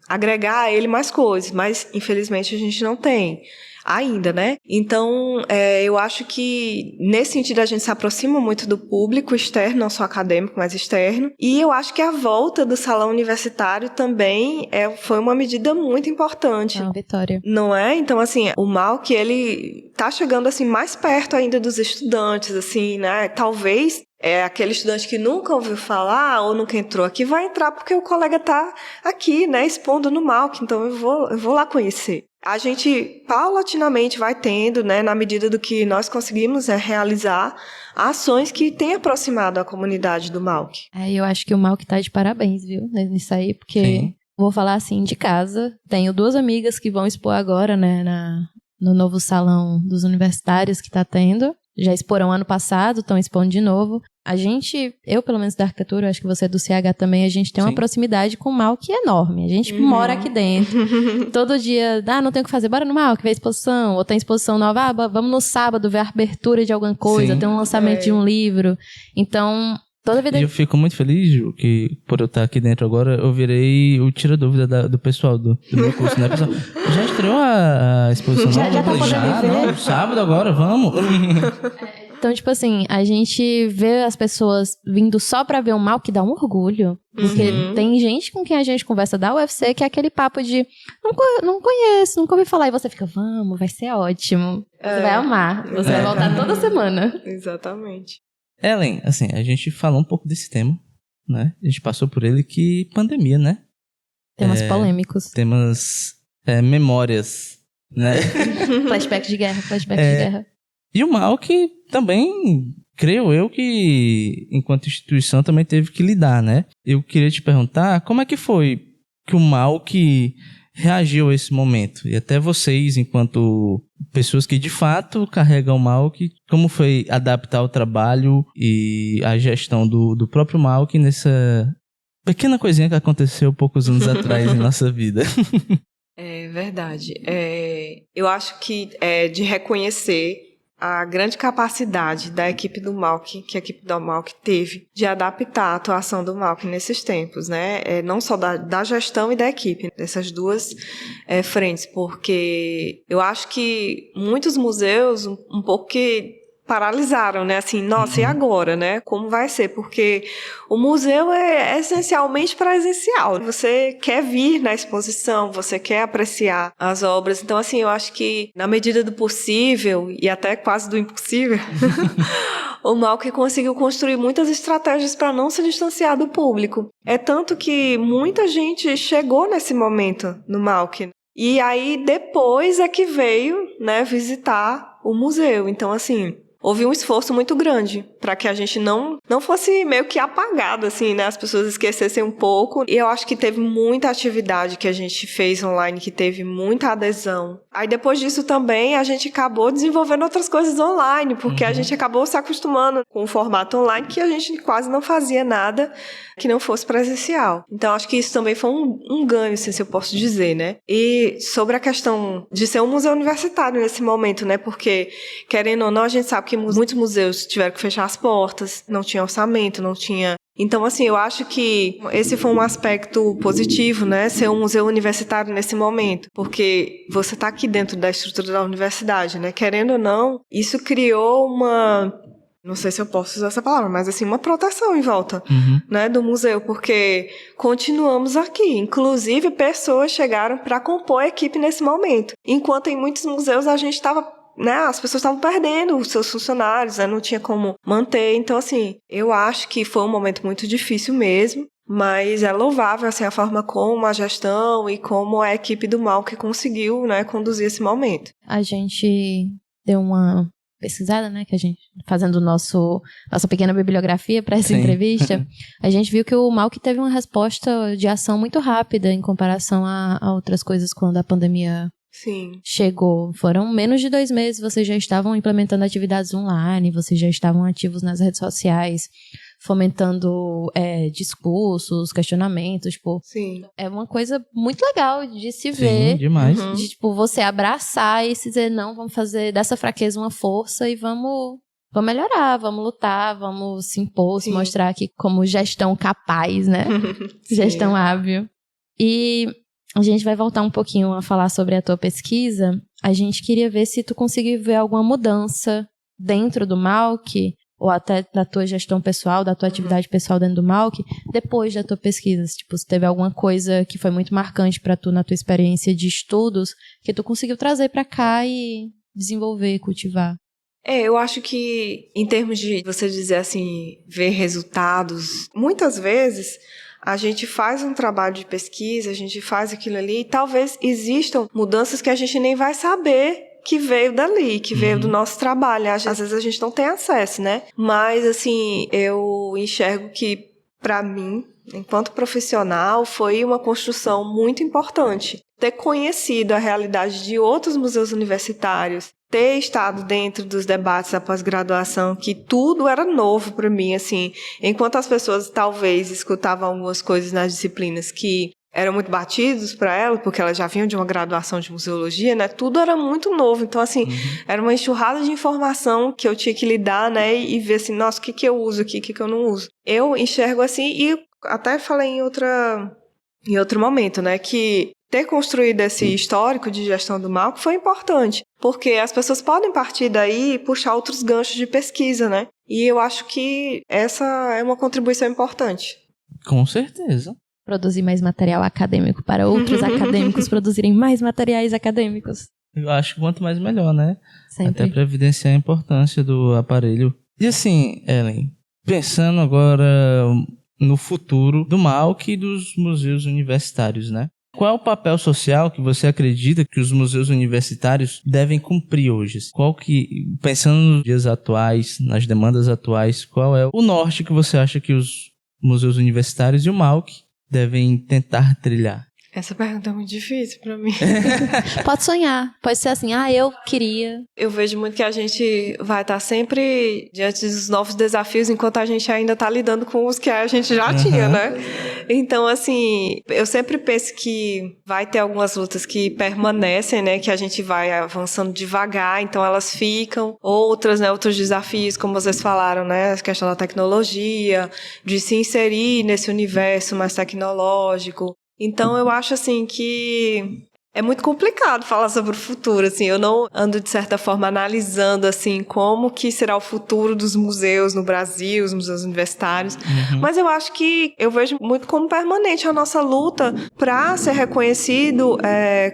agregar a ele mais coisas, mas infelizmente a gente não tem ainda, né? Então, eu acho que nesse sentido a gente se aproxima muito do público externo, não só acadêmico, mas externo, e eu acho que a volta do salão universitário também foi uma medida muito importante. É uma vitória. Não é? Então, assim, o Malk, ele tá chegando, assim, mais perto ainda dos estudantes, assim, né? Talvez aquele estudante que nunca ouviu falar ou nunca entrou aqui vai entrar porque o colega tá aqui, né, expondo no Malk, então eu vou lá conhecer. A gente paulatinamente vai tendo, né, na medida do que nós conseguimos realizar ações que têm aproximado a comunidade do Malk. Eu acho que o Malk tá de parabéns, viu, nisso aí, porque Sim. vou falar assim, de casa, tenho 2 amigas que vão expor agora, né, no novo salão dos universitários que tá tendo. Já exporam ano passado, estão expondo de novo. Eu pelo menos da arquitetura, acho que você é do CH também, a gente tem uma Sim. proximidade com o Malk enorme. A gente mora aqui dentro. Todo dia, não tem o que fazer, bora no Malk, ver a exposição. Ou tem exposição nova, vamos no sábado ver a abertura de alguma coisa, Sim. tem um lançamento de um livro. Então, toda vida... E eu fico muito feliz, Ju, que por eu estar aqui dentro agora, eu virei o tira-dúvida do pessoal do meu curso, né? Pessoal, já estreou a exposição? Já nova? tá Eu falei, podendo ver? não, sábado agora, vamos. Então, tipo assim, a gente vê as pessoas vindo só pra ver o Malk, dá um orgulho. Porque tem gente com quem a gente conversa da UFC que é aquele papo de não conheço, nunca ouvi falar. E você fica, vamos, vai ser ótimo. Você vai amar. Você vai voltar toda semana. Exatamente. Ellen, assim, a gente falou um pouco desse tema, né? A gente passou por ele, que pandemia, né? Temas polêmicos. Temas, memórias, né? Flashback de guerra. E o Malk também, creio eu, que enquanto instituição também teve que lidar, né? Eu queria te perguntar, como é que foi que o Malk reagiu a esse momento? E até vocês, enquanto pessoas que de fato carregam o Malk, como foi adaptar o trabalho e a gestão do próprio Malk nessa pequena coisinha que aconteceu poucos anos atrás em nossa vida? É verdade. Eu acho que de reconhecer a grande capacidade da equipe do Malk, que a equipe do Malk teve, de adaptar a atuação do Malk nesses tempos, né? Não só da gestão e da equipe, dessas duas frentes, porque eu acho que muitos museus, um pouco que paralisaram, né? Assim, nossa, e agora, né? Como vai ser? Porque o museu é essencialmente presencial. Você quer vir na exposição, você quer apreciar as obras. Então, assim, eu acho que na medida do possível e até quase do impossível, o Malc conseguiu construir muitas estratégias para não se distanciar do público. É tanto que muita gente chegou nesse momento no Malc. E aí, depois é que veio, né, visitar o museu. Então, assim, houve um esforço muito grande para que a gente não fosse meio que apagado, assim, né? As pessoas esquecessem um pouco. E eu acho que teve muita atividade que a gente fez online, que teve muita adesão. Aí, depois disso também, a gente acabou desenvolvendo outras coisas online, porque a gente acabou se acostumando com o formato online, que a gente quase não fazia nada que não fosse presencial. Então, acho que isso também foi um ganho, assim, se eu posso dizer, né? E sobre a questão de ser um museu universitário nesse momento, né? Porque, querendo ou não, a gente sabe que muitos museus tiveram que fechar as portas, não tinha orçamento, não tinha... Então, assim, eu acho que esse foi um aspecto positivo, né? Ser um museu universitário nesse momento. Porque você está aqui dentro da estrutura da universidade, né? Querendo ou não, isso criou uma... Não sei se eu posso usar essa palavra, mas assim, uma proteção em volta, né, do museu, porque continuamos aqui. Inclusive, pessoas chegaram para compor a equipe nesse momento. Enquanto em muitos museus a gente estava, né, as pessoas estavam perdendo os seus funcionários, né, não tinha como manter. Então, assim, eu acho que foi um momento muito difícil mesmo, mas é louvável, assim, a forma como a gestão e como a equipe do Malc conseguiu, né, conduzir esse momento. A gente deu uma pesquisada, né, que a gente, fazendo nossa pequena bibliografia para essa entrevista, a gente viu que o Malc teve uma resposta de ação muito rápida em comparação a outras coisas quando a pandemia chegou. Foram menos de 2 meses, vocês já estavam implementando atividades online, vocês já estavam ativos nas redes sociais, fomentando discursos, questionamentos, tipo... Sim. É uma coisa muito legal de se ver. Sim, demais. De, tipo, você abraçar e se dizer, não, vamos fazer dessa fraqueza uma força e vamos melhorar, vamos lutar, vamos se impor, se mostrar aqui como gestão capaz, né? Gestão hábil. E a gente vai voltar um pouquinho a falar sobre a tua pesquisa. A gente queria ver se tu conseguiu ver alguma mudança dentro do Malc, ou até da tua gestão pessoal, da tua atividade pessoal dentro do Malc, depois da tua pesquisa. Tipo, se teve alguma coisa que foi muito marcante pra tu na tua experiência de estudos, que tu conseguiu trazer pra cá e desenvolver, cultivar. Eu acho que, em termos de você dizer assim, ver resultados, muitas vezes a gente faz um trabalho de pesquisa, a gente faz aquilo ali, e talvez existam mudanças que a gente nem vai saber que veio dali, que veio do nosso trabalho. Às vezes a gente não tem acesso, né? Mas, assim, eu enxergo que, para mim, enquanto profissional, foi uma construção muito importante. Ter conhecido a realidade de outros museus universitários, ter estado dentro dos debates da pós-graduação, que tudo era novo para mim, assim. Enquanto as pessoas talvez escutavam algumas coisas nas disciplinas que eram muito batidos para ela, porque elas já vinham de uma graduação de museologia, né? Tudo era muito novo. Então, assim, era uma enxurrada de informação que eu tinha que lidar, né? E ver assim, nossa, o que eu uso aqui, o que eu não uso. Eu enxergo assim, e até falei em outro momento, né? Que ter construído esse histórico de gestão do Malc foi importante, porque as pessoas podem partir daí e puxar outros ganchos de pesquisa, né? E eu acho que essa é uma contribuição importante. Com certeza. Produzir mais material acadêmico para outros acadêmicos produzirem mais materiais acadêmicos. Eu acho que quanto mais melhor, né? Sempre. Até para evidenciar a importância do aparelho. E assim, Ellen, pensando agora no futuro do Malc e dos museus universitários, né? Qual é o papel social que você acredita que os museus universitários devem cumprir hoje? Pensando nos dias atuais, nas demandas atuais, qual é o norte que você acha que os museus universitários e o Malc devem tentar trilhar? Essa pergunta é muito difícil pra mim. Pode sonhar. Pode ser assim, eu queria. Eu vejo muito que a gente vai estar sempre diante dos novos desafios, enquanto a gente ainda está lidando com os que a gente já tinha, né? Então, assim, eu sempre penso que vai ter algumas lutas que permanecem, né? Que a gente vai avançando devagar, então elas ficam. Outras, né? Outros desafios, como vocês falaram, né? A questão da tecnologia, de se inserir nesse universo mais tecnológico. Então, eu acho, assim, que É muito complicado falar sobre o futuro, assim, eu não ando, de certa forma, analisando, assim, como que será o futuro dos museus no Brasil, os museus universitários, mas eu acho que eu vejo muito como permanente a nossa luta para ser reconhecido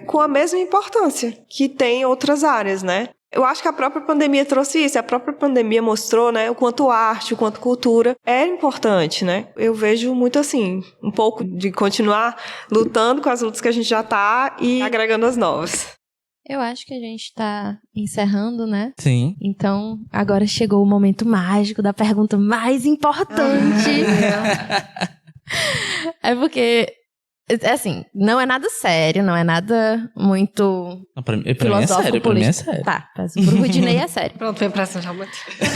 com a mesma importância que tem em outras áreas, né? Eu acho que a própria pandemia trouxe isso, a própria pandemia mostrou, né, o quanto arte, o quanto cultura é importante, né? Eu vejo muito assim, um pouco de continuar lutando com as lutas que a gente já tá e agregando as novas. Eu acho que a gente tá encerrando, né? Sim. Então, agora chegou o momento mágico da pergunta mais importante. É porque, assim, não é nada sério, não é nada muito Pra mim é filosófico, sério, pra mim é sério. Tá, pro Rudinei é sério. Pronto, foi pra São João.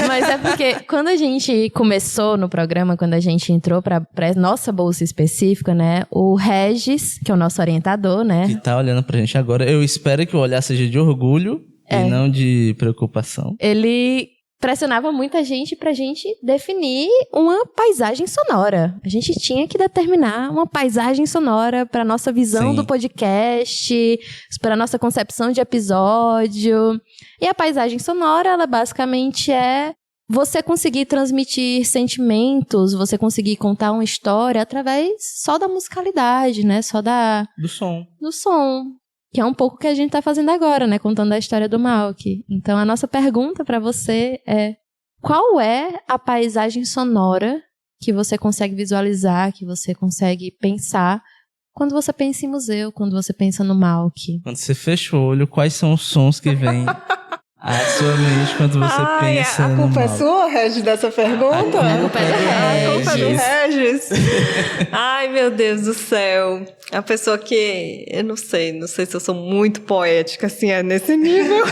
Mas é porque quando a gente começou no programa, quando a gente entrou pra nossa bolsa específica, né? O Regis, que é o nosso orientador, né? Que tá olhando pra gente agora. Eu espero que o olhar seja de orgulho e não de preocupação. Ele pressionava muita gente pra gente definir uma paisagem sonora. A gente tinha que determinar uma paisagem sonora pra nossa visão Sim. do podcast, pra nossa concepção de episódio. E a paisagem sonora, ela basicamente é você conseguir transmitir sentimentos, você conseguir contar uma história através só da musicalidade, né? Só Do som. do som. Que é um pouco o que a gente tá fazendo agora, né? Contando a história do Malk. Então, a nossa pergunta pra você é: qual é a paisagem sonora que você consegue visualizar, que você consegue pensar quando você pensa em museu, quando você pensa no Malk? Quando você fecha o olho, quais são os sons que vêm à sua mente quando você pensa a no culpa é mal? sua, Regis, dessa pergunta? A culpa é do A culpa é do Regis. Regis. Ai, meu Deus do céu. A pessoa que... Eu não sei se eu sou muito poética, assim, é nesse nível.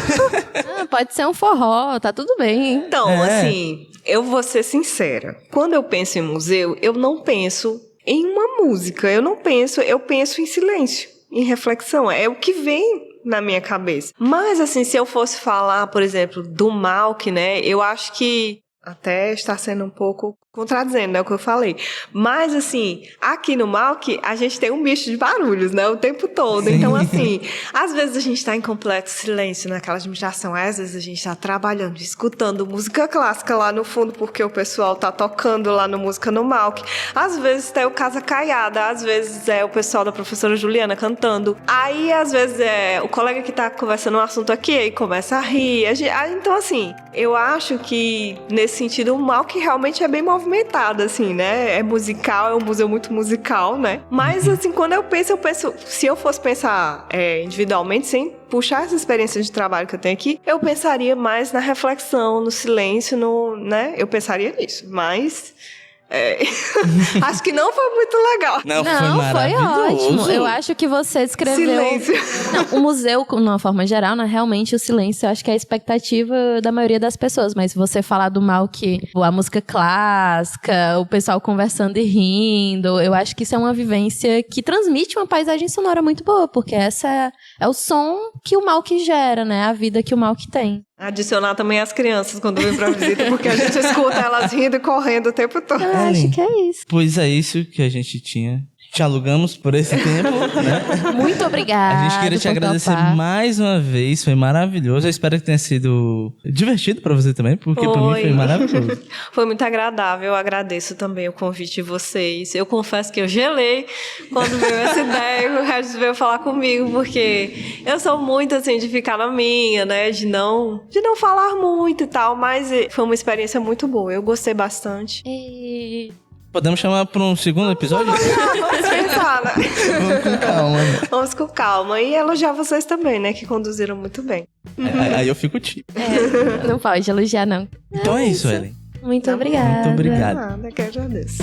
Pode ser um forró, tá tudo bem. Então, É. assim, eu vou ser sincera. Quando eu penso em museu, eu não penso em uma música. Eu penso em silêncio, em reflexão. É o que vem na minha cabeça. Mas, assim, se eu fosse falar, por exemplo, do Malk, né, eu acho que até está sendo um pouco contradizendo, né, o que eu falei. Mas, assim, aqui no Malk, a gente tem um misto de barulhos, né, o tempo todo. Sim. Então, assim, às vezes a gente está em completo silêncio naquela administração, às vezes a gente está trabalhando, escutando música clássica lá no fundo, porque o pessoal tá tocando lá no Música no Malk. Às vezes tem o Casa Caiada, às vezes é o pessoal da professora Juliana cantando. Aí, às vezes, é o colega que tá conversando um assunto aqui, aí começa a rir. Então, assim, eu acho que, nesse sentido, o Malk realmente é bem movimentado, assim, né? É musical, é um museu muito musical, né? Mas, assim, quando eu penso, se eu fosse pensar individualmente, sem puxar essa experiência de trabalho que eu tenho aqui, eu pensaria mais na reflexão, no silêncio, né? Eu pensaria nisso, mas... acho que não foi muito legal. Não, foi Não, foi maravilhoso. ótimo. Eu acho que você descreveu... Silêncio. Não, o museu, de uma forma geral, né, realmente o silêncio, eu acho que é a expectativa da maioria das pessoas. Mas se você falar do Malk, a música clássica, o pessoal conversando e rindo, eu acho que isso é uma vivência que transmite uma paisagem sonora muito boa, porque essa é o som que o Malk gera, né? A vida que o Malk tem. Adicionar também as crianças quando vem pra visita, porque a gente escuta elas rindo e correndo o tempo todo. Eu acho que é isso. Pois é isso que a gente tinha. Te alugamos por esse tempo, né? Muito obrigada. A gente queria te por agradecer topar. mais uma vez, foi maravilhoso. Eu espero que tenha sido divertido pra você também, porque pra mim foi maravilhoso. Foi muito agradável, eu agradeço também o convite de vocês. Eu confesso que eu gelei quando veio essa ideia, o Regis veio falar comigo, porque eu sou muito assim de ficar na minha, né, de não falar muito e tal, mas foi uma experiência muito boa, eu gostei bastante. E... Podemos chamar pra um segundo episódio? Vamos pensar, né? Vamos com calma, né? Vamos com calma e elogiar vocês também, né, que conduziram muito bem. Aí eu fico tímido. não pode elogiar, não. Então é isso, Ellen. Muito obrigada. Muito obrigado. Nada, que eu agradeço.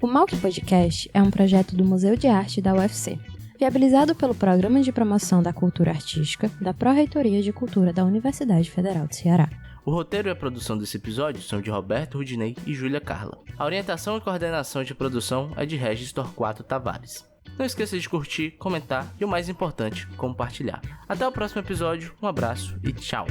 O Malk Podcast é um projeto do Museu de Arte da UFC, viabilizado pelo Programa de Promoção da Cultura Artística da Pró-Reitoria de Cultura da Universidade Federal do Ceará. O roteiro e a produção desse episódio são de Roberto Rudinei e Júlia Carla. A orientação e coordenação de produção é de Regis Torquato Tavares. Não esqueça de curtir, comentar e, o mais importante, compartilhar. Até o próximo episódio, um abraço e tchau!